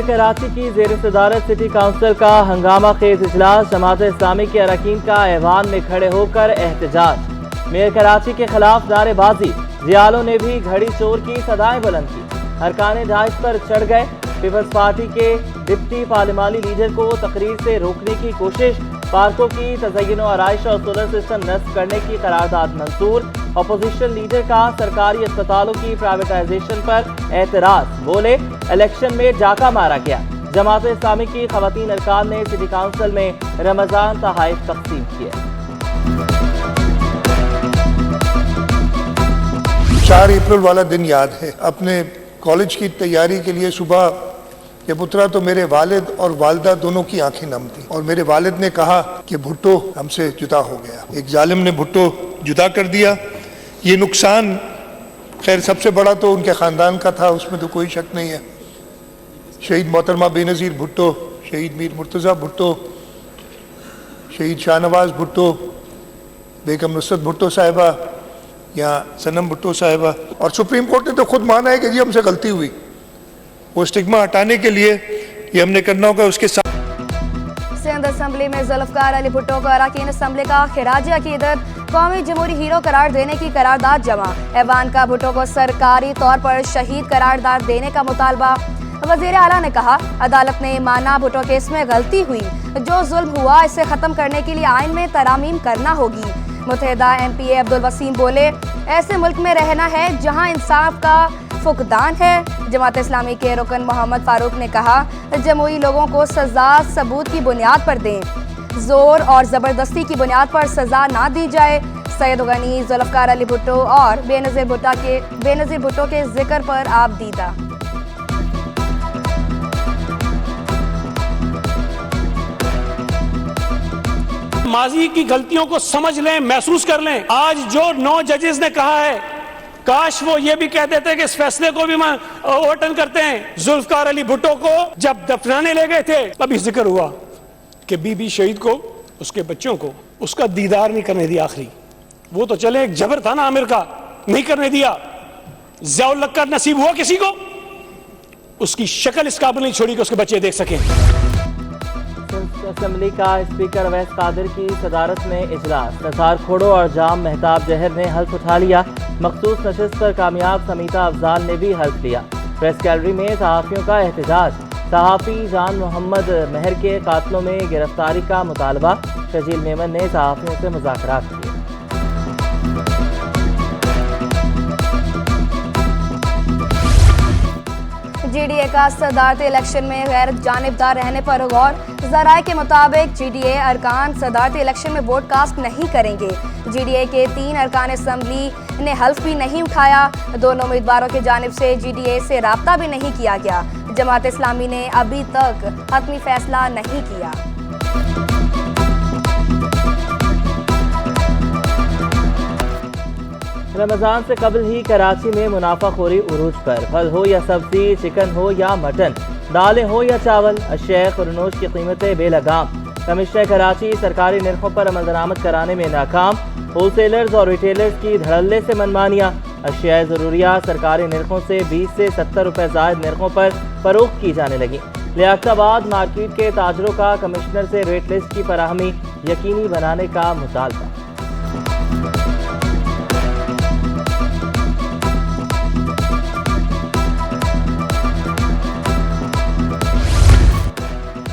कराची की ज़ेर सदारत सिटी काउंसिल का हंगामा खेज इजलास। जमात इस्लामी के अरकान का ऐवान में खड़े होकर एहतजाज। मेयर कराची के खिलाफ नारेबाजी। जियालों ने भी घड़ी चोर की सदाएं बुलंद की। अरकान ढाइश पर चढ़ गए। पीपल्स पार्टी के डिप्टी पार्लिमानी लीडर को तकरीर से रोकने की कोशिश। पार्कों की तज़य्युन आराइश और सोलर सिस्टम नस्ब करने की करारदाद मंजूर। अपोजिशन लीडर का सरकारी अस्पतालों की प्राइवेटाइजेशन पर एतराज। बोले इलेक्शन में जाका मारा गया। जमात इस्लामी की खवातीन अरकान ने सिटी काउंसिल में रमजान तोहफे तकसीम किए। 4 अप्रैल वाला दिन याद है। अपने कॉलेज की तैयारी के लिए सुबह जब उतरा तो मेरे वालिद और वालदा दोनों की आंखें नम थी और मेरे वालिद ने कहा कि भुट्टो हमसे जुदा हो गया। एक जालिम ने भुट्टो जुदा कर दिया। ये नुकसान खैर सबसे बड़ा तो उनके ख़ानदान का था, उसमें तो कोई शक नहीं है। शहीद मोहतरमा बेनज़ीर भुट्टो, शहीद मीर मुर्तज़ा भुट्टो, शहीद शाहनवाज भुट्टो, बेगम नुसरत भुट्टो साहिबा या सनम भुट्टो साहिबा। और सुप्रीम कोर्ट ने तो खुद माना है कि जी हमसे गलती हुई। वो स्टिग्मा हटाने के लिए ये हमने करना होगा। उसके साथ सिंध असम्बली में जुल्फ़कार अली भुट्टो को अरकान असम्बली का खिराज अकीदत कौमी जमहूरी हीरो करार देने की करारदाद जमा। ऐवान का भुट्टो को सरकारी तौर पर शहीद करारदाद देने का मुतालबा। वज़ीर आला ने कहा अदालत ने माना भुट्टो केस में गलती हुई। जो जुल्म हुआ इसे ख़त्म करने के लिए आइन में तरामीम करना होगी। मुत्तहिदा MPA अब्दुल वसीम बोले ऐसे मुल्क में रहना है जहाँ इंसाफ का फुकदान है। जमात इस्लामी के रुकन मोहम्मद फारूक ने कहा जमुई लोगों को सजा सबूत की बुनियाद पर दें, जोर और ज़बरदस्ती की बुनियाद पर सजा ना दी जाए। सैयद गनी, जुल्फ़कार अली भुट्टो और बेनज़ीर भुट्टो के जिक्र पर आप दीदा। माजी की गलतियों को समझ लें, महसूस कर लें। आज जो 9 जजेस ने कहा है, काश वो ये भी कह देते कि इस फैसले को भी ओवरटर्न करते हैं। जुल्फ़कार अली भुट्टो को जब दफनाने ले गए थे तभी जिक्र हुआ कि बीबी शहीद को, उसके बच्चों को उसका दीदार नहीं करने दिया। आखिरी वो तो चले, एक जबर था ना आमिर का, नहीं करने दिया। ज़ियाउल हक का नसीब हुआ किसी को, उसकी शक्ल इस काबिल नहीं छोड़ी कि उसके बच्चे देख सकें। असम्बली का स्पीकर अवैस कादिर की सदारत में इजलास। नसार खोड़ो और जाम मेहताब जहर ने हल्फ उठा लिया। मखसूस नशिस्त पर कामयाब समीता अफजाल ने भी हल्फ लिया। प्रेस गैलरी में सहाफ़ियों का एहतजाज। सहाफ़ी जान मोहम्मद महर के कातलों में गिरफ्तारी का मुतालबा। शजील मेमन ने सहाफ़ियों से मुज़ाकरात किए। GDA का सदारती इलेक्शन में गैर जानिबदार रहने पर गौर। ज़राए के मुताबिक GDA अरकान सदारती इलेक्शन में वोट कास्ट नहीं करेंगे। GDA के 3 अरकान असम्बली ने हल्फ भी नहीं उठाया। दोनों उम्मीदवारों की जानिब से GDA से राब्ता भी नहीं किया गया। जमात इस्लामी ने अभी तक हतमी फैसला नहीं किया। रमजान से कबल ही कराची में मुनाफाखोरी उरूज पर। फल हो या सब्जी, चिकन हो या मटन, दालें हो या चावल, अशिया खुरनोश की कीमतें बेलगाम। कमिश्नर कराची सरकारी निर्खों पर अमल दरामद कराने में नाकाम। होलसेलर्स और रिटेलर्स की धड़ल्ले से मनमानियाँ। अशिया ज़रूरियात सरकारी निर्खों से 20 से 70 रुपये ज़ायद निर्खों पर फरोख्त की जाने लगी। लियाकताबाद मार्केट के ताजरों का कमिश्नर से रेट लिस्ट की फराहमी यकीनी बनाने का मुतालबा।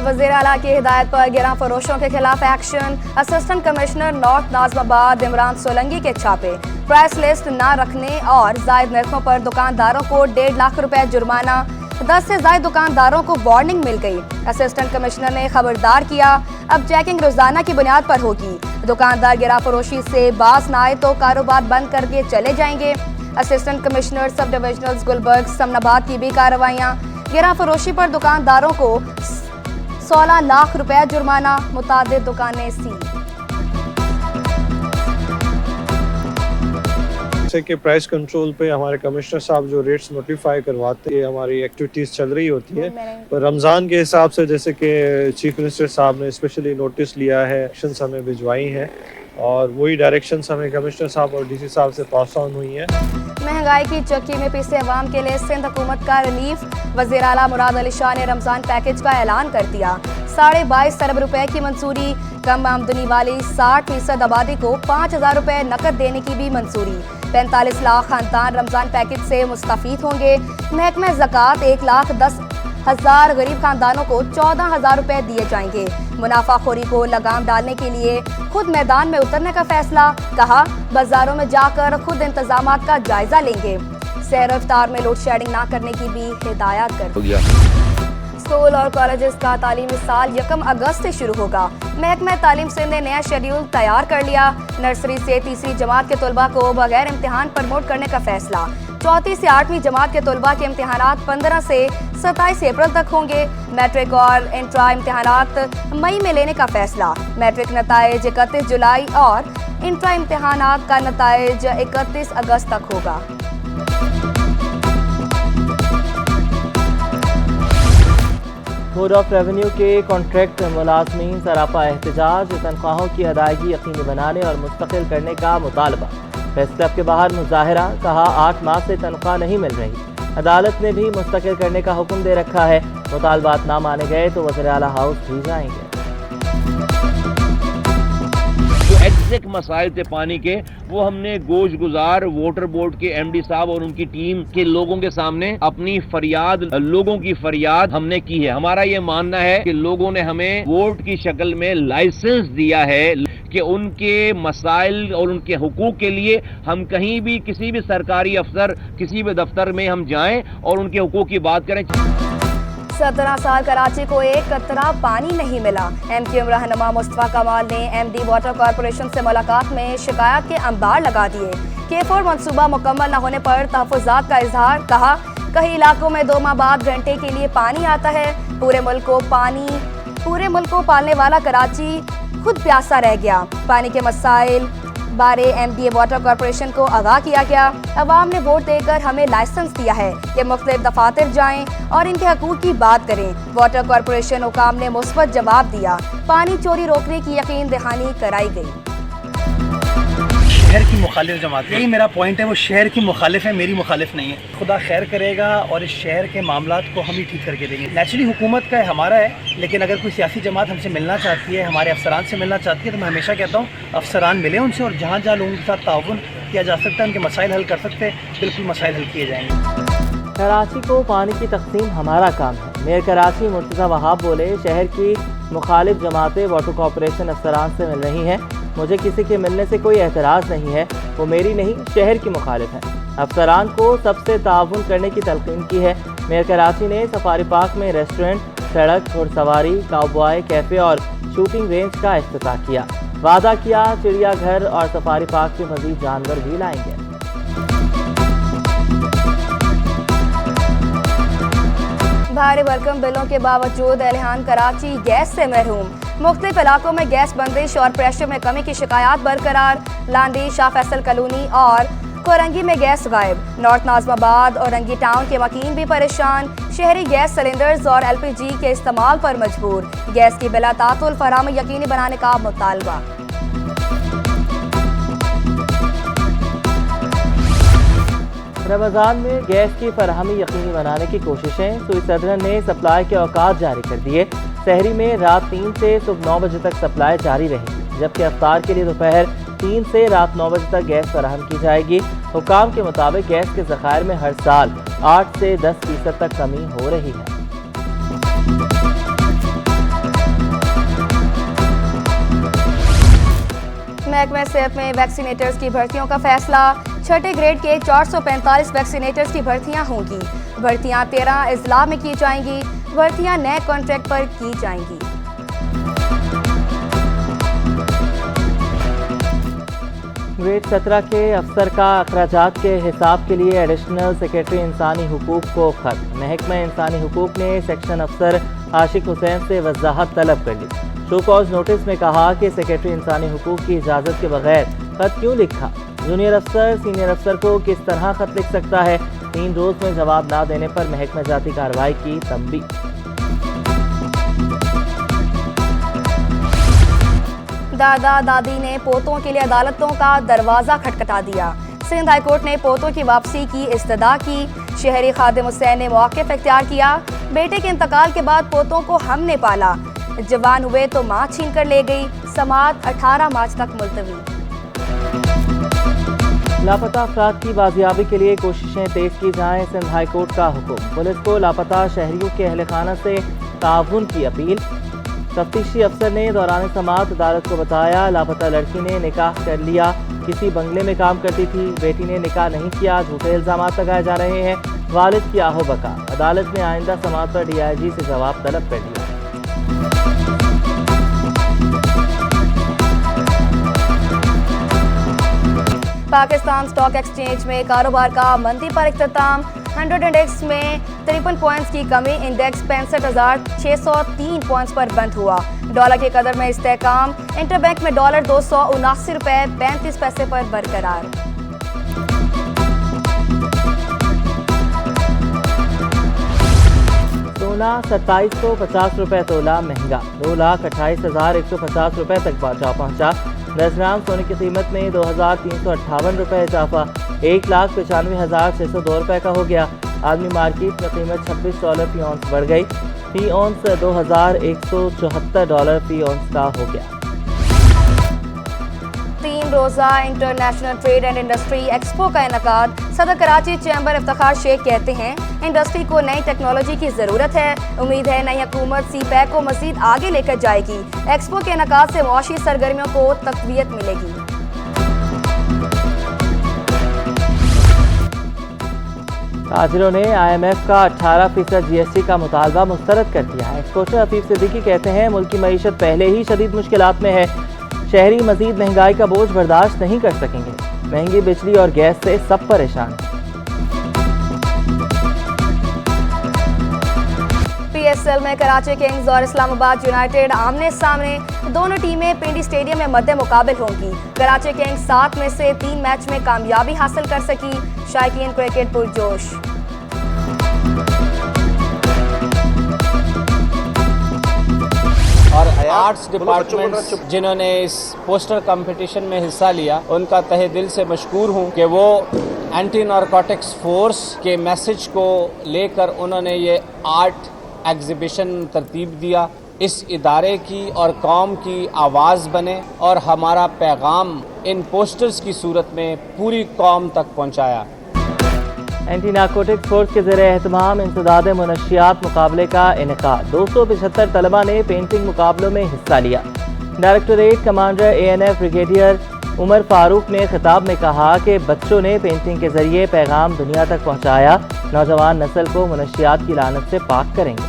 वज़ीर आला की हिदायत पर गिरा फरोशों के खिलाफ action. Assistant commissioner north Nazimabad Imran Solangi के छापे। प्राइस लिस्ट न रखने और जायद नरखों पर दुकानदारों को 1.5 लाख रुपए जुर्माना। 10 से ज्यादा दुकानदारों को वार्निंग मिल गई। असिस्टेंट कमिश्नर ने खबरदार किया अब चेकिंग रोजाना की बुनियाद पर होगी। दुकानदार गिरा फरोशी से बाज न आए तो कारोबार बंद करके चले जाएंगे। Assistant commissioner sub divisional Gulberg Samanabad की भी कार्रवाइयाँ। गिरा फरोशी पर दुकानदारों को 16 लाख रुपए जुर्माना। मुतादिद दुकानें सील। जैसे कि प्राइस कंट्रोल पे हमारे कमिश्नर साहब जो रेट्स नोटिफाई करवाते हैं, हमारी एक्टिविटीज चल रही होती है। और रमज़ान के हिसाब से जैसे कि चीफ मिनिस्टर साहब ने स्पेशली नोटिस लिया है, एक्शंस हमें भिजवाई हैं और वही डायरेक्शंस हमें कमिश्नर साहब और डीसी साहब से पास ऑन हुई हैं। महंगाई की चक्की में पिसे अवाम के लिए सिंध हुकूमत का रिलीफ। वज़ीर आला मुराद अली शाह ने रमजान पैकेज का ऐलान कर दिया। 22.5 अरब रुपए की मंजूरी। कम आमदनी वाली 60% आबादी को 5,000 रुपए नकद देने की भी मंजूरी। 45 लाख खानदान रमजान पैकेज से मुस्तफीद होंगे। महकमा ज़कात 1,10,000 गरीब खानदानों को 14,000 रुपए दिए जाएंगे। मुनाफाखोरी को लगाम डालने के लिए खुद मैदान में उतरने का फैसला। कहा, बाजारों में जाकर खुद इंतजामात का जायजा लेंगे। सहर इफ्तार में लोड शेडिंग ना करने की भी हिदायत कर दी। स्कूल और कॉलेजेस का तालीमी साल 1 अगस्त से शुरू होगा। महकमा तालीम सिंध ने नया शेड्यूल तैयार कर लिया। नर्सरी से तीसरी जमात के तलबा को बगैर इम्तिहान प्रमोट करने का फैसला। चौथी से 8वीं जमात के तलबा के इम्तिहानात 15 से 27 अप्रैल तक होंगे। मैट्रिक और इंट्रा इम्तिहानात मई में लेने का फैसला। मैट्रिक नताइज 31 जुलाई और इंट्रा इम्तिहानात का नताइज 31 अगस्त तक होगा। बोर्ड ऑफ रेवेन्यू के कॉन्ट्रैक्ट मुलाजमीन सरापा एहतजाज। तनख्वाहों की अदायगी यकीनी बनाने और मुस्तकिल करने का मुतालबा। प्रेस क्लब के बाहर मुजाहरा। कहा, 8 माह से तनख्वाह नहीं मिल रही। अदालत ने भी मुस्तकिल करने का हुक्म दे रखा है। मुतालबात ना माने गए तो वज़ीर आला हाउस भी जाएंगे। जो एग्जैक्ट मसाइल थे पानी के, वो हमने गोश गुजार वाटर बोर्ड के एमडी साहब और उनकी टीम के लोगों के सामने अपनी फरियाद, लोगों की फरियाद हमने की है। हमारा ये मानना है कि लोगों ने हमें वोट की शक्ल में लाइसेंस दिया है कि उनके मसाइल और उनके हुकूक के लिए हम कहीं भी किसी भी सरकारी अफसर किसी भी दफ्तर में हम जाएं और उनके हुकूक की बात करें। 17 साल कराची को एक कतरा पानी नहीं मिला। MQM रहनुमा मुस्तफा कमाल ने MD वाटर कॉरपोरेशन से मुलाकात में शिकायत के अंबार लगा दिए। K4 मंसूबा मुकम्मल न होने पर तहफ़्फ़ुज़ात का इजहार। कहा, कई इलाकों में 2 माह बाद घंटे के लिए पानी आता है। पूरे मुल्क को पालने वाला कराची खुद प्यासा रह गया। पानी के मसाइल बारे MDA वाटर कॉरपोरेशन को आगाह किया गया। अवाम ने वोट देकर हमें लाइसेंस दिया है कि मुख्तलिफ दफातर जाएं और इनके हकूक की बात करें। वाटर कॉरपोरेशन हुकाम ने मुस्बत जवाब दिया। पानी चोरी रोकने की यकीन दहानी कराई गई। शहर की मुखालिफ जमात, यही मेरा पॉइंट है, वो शहर की मुखालिफ है, मेरी मुखालिफ नहीं है। खुदा खैर करेगा और इस शहर के मामलात को हम ही ठीक करके देंगे। नेचुरली हुकूमत का है, हमारा है, लेकिन अगर कोई सियासी जमात हमसे मिलना चाहती है, हमारे अफसरान से मिलना चाहती है, तो मैं हमेशा कहता हूँ अफसरान मिले उनसे, और जहाँ जहाँ लोगों के साथ ताउन किया जा सकता है, उनके मसाइल हल कर सकते हैं, बिल्कुल मसाइल हल किए जाएंगे। कराची को पानी की तकसीम हमारा काम है। मेयर कराची मुर्तज़ा वहाब बोले, शहर की मुखालिफ जमातें वाटर कॉरपोरेशन अफसरान से मिल रही हैं। मुझे किसी के मिलने से कोई एतराज़ नहीं है, वो मेरी नहीं शहर की मुखालिफ है। अफसरान को सबसे ताउन करने की तलकीन की है। मेयर कराची ने सफारी पार्क में रेस्टोरेंट, सड़क, घुड़सवारी, काउबॉय कैफ़े और शूटिंग रेंज का इफ्तिताह किया। वादा किया, चिड़ियाघर और सफारी पार्क में मज़ीद जानवर भी लाएंगे। भारी भरकम बिलों के बावजूद एलहान कराची गैस से महरूम। मुख्तलिफ इलाकों में गैस बंदिश और प्रेशर में कमी की शिकायत बरकरार। लांडी, शाह फैसल कॉलोनी और कोरंगी में गैस गायब। नॉर्थ नाज़िमाबाद और रंगी टाउन के मकीन भी परेशान। शहरी गैस सिलेंडर्स और LPG के इस्तेमाल पर मजबूर। गैस की बिला तातुल फराहमी यकीनी बनाने का मुतालबा। रमज़ान में गैस की फराहमी यकीनी बनाने की कोशिशें। सुई सदरन ने सप्लाई के औकात जारी कर दिए। सहरी में रात 3 से सुबह 9 बजे तक सप्लाई जारी रहेगी, जबकि अफ्तार के लिए दोपहर 3 से रात 9 बजे तक गैस फराहम की जाएगी। हुकाम के मुताबिक गैस के ज़खायर में हर साल 8 से 10% तक कमी हो रही है। महकमा सेहत में वैक्सीनेटर्स की भर्तियों का फैसला। छठे ग्रेड के 445 वैक्सीनेटर्स की भर्तियां होंगी। भर्तियां 13 अजला में की जाएंगी। भर्तियां नए कॉन्ट्रैक्ट पर की जाएंगी। ग्रेड 17 के अफसर का अखराजात के हिसाब के लिए एडिशनल सेक्रेटरी इंसानी हुकूक को खत। महकमा इंसानी हुकूक ने सेक्शन अफसर आशिक हुसैन से वजाहत तलब कर ली। शो कॉज नोटिस में कहा कि सेक्रेटरी इंसानी हुकूक की इजाज़त के बगैर खत क्यों लिखा। जूनियर अफसर सीनियर अफसर को किस तरह खत लिख सकता है। 3 रोज में जवाब ना देने पर महकमा जाती कार्रवाई की तंबीह। दादा दादी ने पोतों के लिए अदालतों का दरवाजा खटखटा दिया। सिंध हाईकोर्ट ने पोतों की वापसी की इस्तदा की। शहरी खादिम हुसैन ने मौक़िफ़ इख्तियार किया। बेटे के इंतकाल के बाद पोतों को हमने पाला, जवान हुए तो माँ छीन कर ले गई। समाअत 18 मार्च तक मुलतवी। लापता अफराद की बाजियाबी के लिए कोशिशें तेज की जाएं, सिंध हाईकोर्ट का हुक्म। पुलिस को लापता शहरियों के अहल खाना से ताउन की अपील। तफ्तीशी अफसर ने दौरान समाअत अदालत को बताया, लापता लड़की ने निकाह कर लिया, किसी बंगले में काम करती थी, बेटी ने निकाह नहीं किया, झूठे इल्जाम लगाए जा रहे हैं, वालिद की आहो बका। अदालत ने आइंदा समाअत पर DIG से जवाब तलब कर लिया। पाकिस्तान स्टॉक एक्सचेंज में कारोबार का मंदी पर इख्तिताम। 100 इंडेक्स में 53 पॉइंट्स की कमी, इंडेक्स 65,603 पॉइंट्स पर बंद हुआ। डॉलर की कदर में इस्तेहकाम, इंटरबैंक में डॉलर 279 रुपये 35 पैसे पर बरकरार। सोना 2750 रुपये तोला महंगा, 2,28,150 रुपये तक पहुंचा। 10 ग्राम सोने की कीमत में 2,358 रुपये इजाफा, 1,95,602 रुपये का हो गया। आदमी मार्केट में कीमत $26 फी औंस बढ़ गई, फी औंस $2,174 फी औंस का हो गया। 3 रोज़ा international trade and industry expo का इनकाद। सदर कराची चैम्बर इफ्तिखार शेख कहते हैं, इंडस्ट्री को नई टेक्नोलॉजी की ज़रूरत है। उम्मीद है नई हुकूमत CPEC को मज़ीद आगे लेकर जाएगी। एक्सपो के इनकाद से मुआशी सरगर्मियों को तक़वियत मिलेगी। ताजिरों ने IMF का 18% GST का मुतालबा मुस्तरद कर दिया है। एक्सपोर्टर हफीज सिद्दीकी कहते हैं, मुल्क की मईशत पहले ही शदीद मुश्किलात में है, शहरी मजीद महंगाई का बोझ बर्दाश्त नहीं कर सकेंगे। महंगी बिजली और गैस से सब परेशान। PSL में कराची किंग्स और इस्लामाबाद यूनाइटेड आमने सामने। दोनों टीमें पिंडी स्टेडियम में मद्दे मुकाबिल होंगी। कराची किंग्स 7 में से 3 मैच में कामयाबी हासिल कर सकी। शायकीन क्रिकेट पुरजोश। और आर्ट्स डिपार्टमेंट्स जिन्होंने इस पोस्टर कंपटीशन में हिस्सा लिया, उनका तहे दिल से मशकूर हूँ कि वो एंटी नारकोटिक्स फोर्स के मैसेज को लेकर उन्होंने ये आर्ट एग्जीबिशन तरतीब दिया। इस इदारे की और कौम की आवाज़ बने और हमारा पैगाम इन पोस्टर्स की सूरत में पूरी कौम तक पहुँचाया। एंटी नारकोटिक्स फोर्स के ज़रिए एहतमाम इंसदाद मुनशियात मुकाबले का इनेकाद। 275 तलबा ने पेंटिंग मुकाबलों में हिस्सा लिया। Directorate commander ANF brigadier Umar Farooq ने खिताब में कहा कि बच्चों ने पेंटिंग के ज़रिए पैगाम दुनिया तक पहुँचाया, नौजवान नस्ल को मुनशियात की लानत से पाक करेंगे।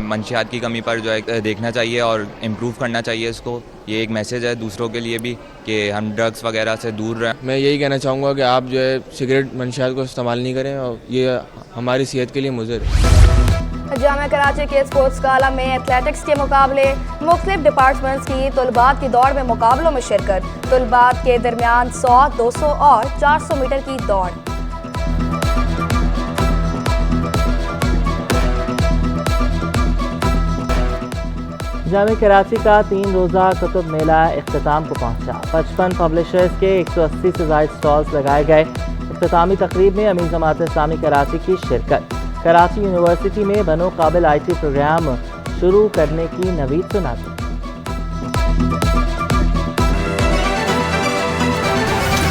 मंशियात की कमी पर जो है देखना चाहिए और इम्प्रूव करना चाहिए इसको। ये एक मैसेज है दूसरों के लिए भी कि हम ड्रग्स वगैरह से दूर रहें। मैं यही कहना चाहूँगा कि आप जो है सिगरेट मंशियात को इस्तेमाल नहीं करें और ये हमारी सेहत के लिए मुज़र है। जामिया कराची के स्पोर्ट्स काला में एथलेटिक्स के मुकाबले, मुख्तलिफ डिपार्टमेंट्स की तुलबात की दौड़ में मुकाबलों में शिरकत। तुलबात के दरमियान 100, 200 और 400 मीटर की दौड़। जामिया कराची का 3 रोज़ा कुतुब मेला इख्तिताम को पहुंचा। 55 पब्लिशर्स के 180 से ज़ायद स्टॉल्स लगाए गए। इख्तितामी तकरीब में अमीर जमात इस्लामी कराची की शिरकत। कराची यूनिवर्सिटी में बनो काबिल IT प्रोग्राम शुरू करने की नवीद सुनाई।